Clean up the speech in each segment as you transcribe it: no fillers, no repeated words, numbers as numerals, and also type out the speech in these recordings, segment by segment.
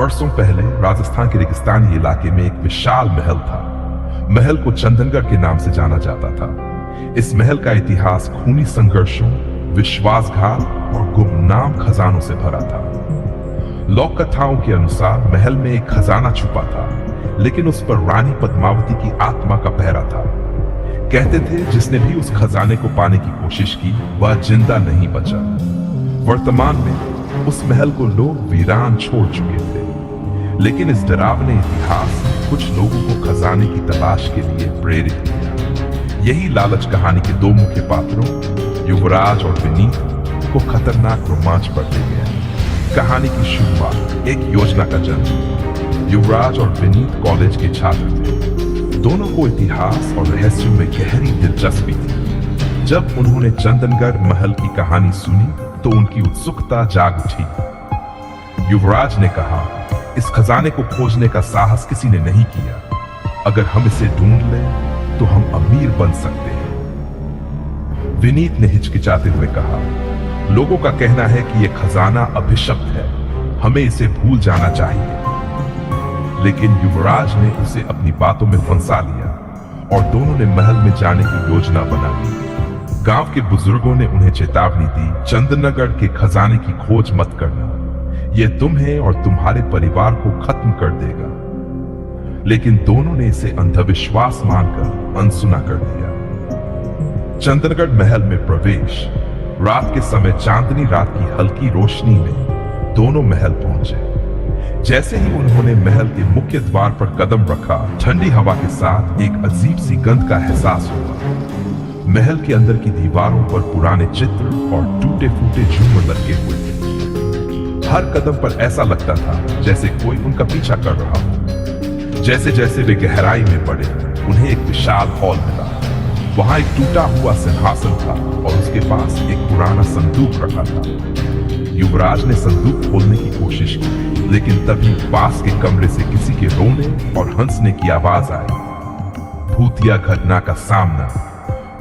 बरसों पहले राजस्थान के रेगिस्तानी इलाके में एक विशाल महल था। महल को चंदनगढ़ के नाम से जाना जाता था। इस महल का इतिहास खूनी संघर्षों, विश्वासघात और गुमनाम खजानों से भरा था। लोक कथाओं के अनुसार महल में एक खजाना छुपा था, लेकिन उस पर रानी पद्मावती की आत्मा का पहरा था। कहते थे जिसने भी उस खजाने को पाने की कोशिश की वह जिंदा नहीं बचा। वर्तमान में उस महल को लोग वीरान छोड़ चुके थे, लेकिन इस डरावने इतिहास ने कुछ लोगों को खजाने की तलाश के लिए प्रेरित किया। यही लालच कहानी के दो मुख्य पात्रों युवराज और विनीत को खतरनाक रोमांच पर ले गया। कहानी की शुरुआत एक योजना का जन्म। युवराज और विनीत कॉलेज के छात्र थे। दोनों को इतिहास और रहस्यों में गहरी दिलचस्पी थी। जब उन्होंने चंदनगढ़ महल की कहानी सुनी तो उनकी उत्सुकता जाग उठी। युवराज ने कहा, इस खजाने को खोजने का साहस किसी ने नहीं किया। अगर हम इसे ढूंढ लें तो हम अमीर बन सकते हैं। विनीत ने हिचकिचाते हुए कहा, लोगों का कहना है कि यह खजाना अभिशप्त है, हमें इसे भूल जाना चाहिए। लेकिन युवराज ने उसे अपनी बातों में फंसा लिया और दोनों ने महल में जाने की योजना बना ली। गांव के बुजुर्गों ने उन्हें चेतावनी दी, चंदनगढ़ के खजाने की खोज मत करना, यह तुम्हें और तुम्हारे परिवार को खत्म कर देगा। लेकिन दोनों ने इसे अंधविश्वास मानकर अनसुना कर दिया। चंदनगढ़ महल में प्रवेश। रात के समय चांदनी रात की हल्की रोशनी में दोनों महल पहुंचे। जैसे ही उन्होंने महल के मुख्य द्वार पर कदम रखा, ठंडी हवा के साथ एक अजीब सी गंध का एहसास हुआ। महल के अंदर की दीवारों पर पुराने चित्र और टूटे फूटे झूमर लगे हुए थे। हर कदम पर ऐसा लगता था जैसे कोई उनका पीछा कर रहा हो। जैसे जैसे वे गहराई में बढ़े, उन्हें एक विशाल हॉल मिला। वहां एक टूटा हुआ सिंहासन था और उसके पास एक पुराना संदूक रखा था। युवराज ने संदूक खोलने की कोशिश की, लेकिन तभी पास के कमरे से किसी के रोने और हंसने की आवाज आई। भूतिया घटना का सामना।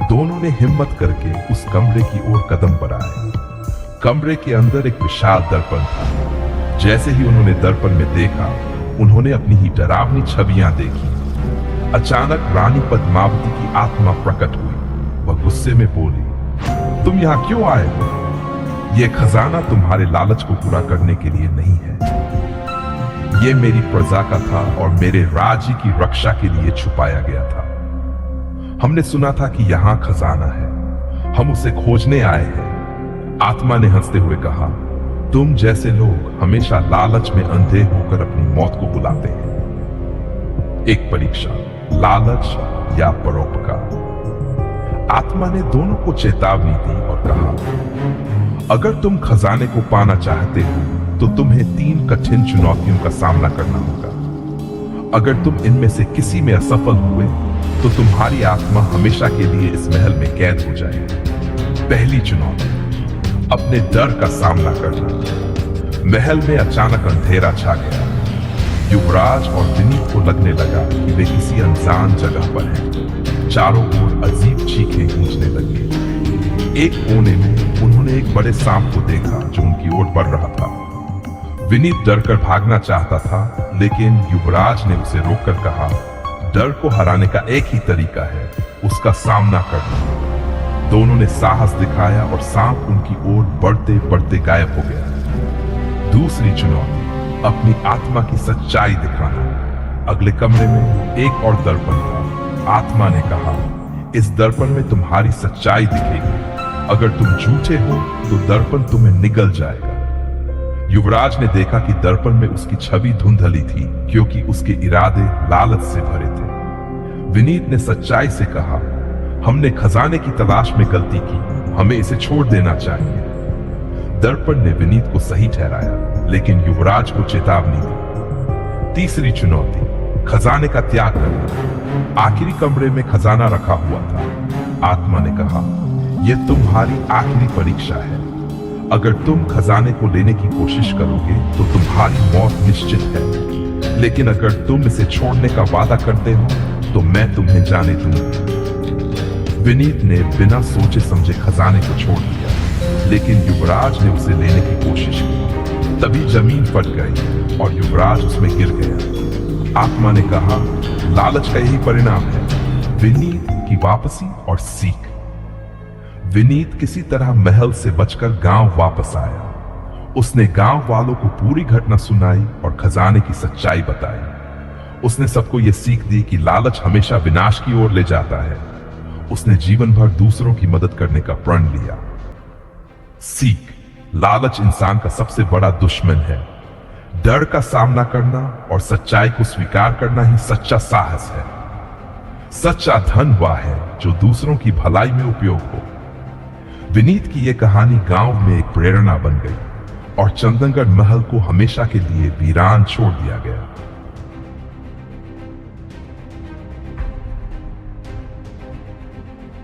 दोनों ने हिम्मत करके उस कमरे की ओर कदम बढ़ाए। कमरे के अंदर एक विशाल दर्पण था। जैसे ही उन्होंने दर्पण में देखा, उन्होंने अपनी ही डरावनी छवियां देखी। अचानक रानी पद्मावती की आत्मा प्रकट हुई। वह गुस्से में बोली, तुम यहां क्यों आए हो? यह खजाना तुम्हारे लालच को पूरा करने के लिए नहीं है। यह मेरी प्रजा का था और मेरे राज्य की रक्षा के लिए छुपाया गया था। हमने सुना था कि यहां खजाना है, हम उसे खोजने आए हैं। आत्मा ने हंसते हुए कहा, तुम जैसे लोग हमेशा लालच में अंधे होकर अपनी मौत को बुलाते हैं। एक परीक्षा, लालच या परोपकार। आत्मा ने दोनों को चेतावनी दी और कहा, अगर तुम खजाने को पाना चाहते हो तो तुम्हें 3 कठिन चुनौतियों का सामना करना होगा। अगर तुम इनमें से किसी में असफल हुए तो तुम्हारी आत्मा हमेशा के लिए इस महल में कैद हो जाएगी। पहली चुनौती, अपने डर का सामना करना। महल में अचानक अंधेरा छा गया। युवराज और विनीत को लगने लगा कि वे किसी अनजान जगह पर हैं। चारों ओर अजीब चीखें गूंजने लगी। एक कोने में उन्होंने एक बड़े सांप को देखा जो उनकी ओर बढ़ रहा था। विनीत डरकर भागना चाहता था, लेकिन युवराज ने उसे रोककर कहा, डर को हराने का एक ही तरीका है, उसका सामना करना। दोनों ने साहस दिखाया और सांप उनकी ओर बढ़ते बढ़ते गायब हो गया। दूसरी चुनौती, अपनी आत्मा की सच्चाई दिखाना। अगले कमरे में एक और दर्पण था। आत्मा ने कहा, इस दर्पण में तुम्हारी सच्चाई दिखेगी। अगर तुम झूठे हो तो दर्पण तुम्हें निगल जाएगा। युवराज ने देखा कि दर्पण में उसकी छवि धुंधली थी, क्योंकि उसके इरादे लालच से भरे थे। विनीत ने सच्चाई से कहा, हमने खजाने की तलाश में गलती की, हमें इसे छोड़ देना चाहिए। दर्पण ने विनीत को सही ठहराया, लेकिन युवराज को चेतावनी दी। तीसरी चुनौती, खजाने का त्याग करना। आखिरी कमरे में खजाना रखा हुआ था। आत्मा ने कहा, यह तुम्हारी आखिरी परीक्षा है। अगर तुम खजाने को लेने की कोशिश करोगे तो तुम्हारी मौत निश्चित है, लेकिन अगर तुम इसे छोड़ने का वादा करते हो तो मैं तुम्हें जाने दूंगा। विनीत ने बिना सोचे समझे खजाने को छोड़ दिया, लेकिन युवराज ने उसे लेने की कोशिश की। तभी जमीन फट गई और युवराज उसमें गिर गया। आत्मा ने कहा, लालच का यही परिणाम है, विनीत की वापसी और सीख। विनीत किसी तरह महल से बचकर गांव वापस आया। उसने गांव वालों को पूरी घटना सुनाई और खजाने की सच्चाई बताई। उसने सबको यह सीख दी कि लालच हमेशा विनाश की ओर ले जाता है। उसने जीवन भर दूसरों की मदद करने का प्रण लिया। सीख, लालच इंसान का सबसे बड़ा दुश्मन है। डर का सामना करना और सच्चाई को स्वीकार करना ही सच्चा साहस है। सच्चा धन वह है जो दूसरों की भलाई में उपयोग हो। विनीत की यह कहानी गांव में एक प्रेरणा बन गई और चंदनगढ़ महल को हमेशा के लिए वीरान छोड़ दिया गया।